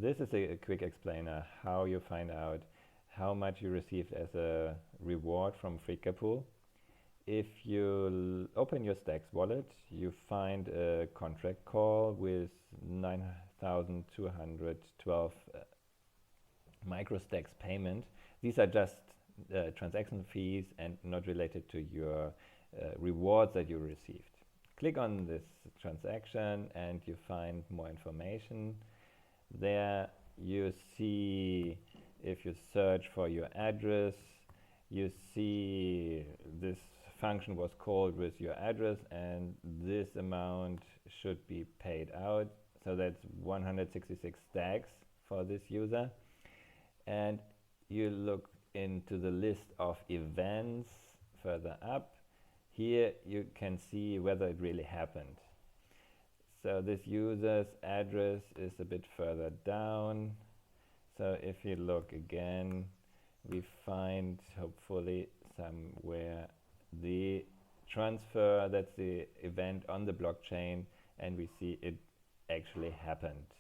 this is a quick explainer how you find out how much you received as a reward from Friedger Pool. If you open your Stacks wallet, you find a contract call with 9,212 microstacks payment. These are just transaction fees and not related to your rewards that you received. Click on this transaction and you find more information. There you see, if you search for your address, you see this function was called with your address and this amount should be paid out. So that's 166 stacks for this user. And you look into the list of events further up. Here you can see whether it really happened. So this user's address is a bit further down. So if you look again, we find hopefully somewhere the transfer, that's the event on the blockchain, and we see it actually happened.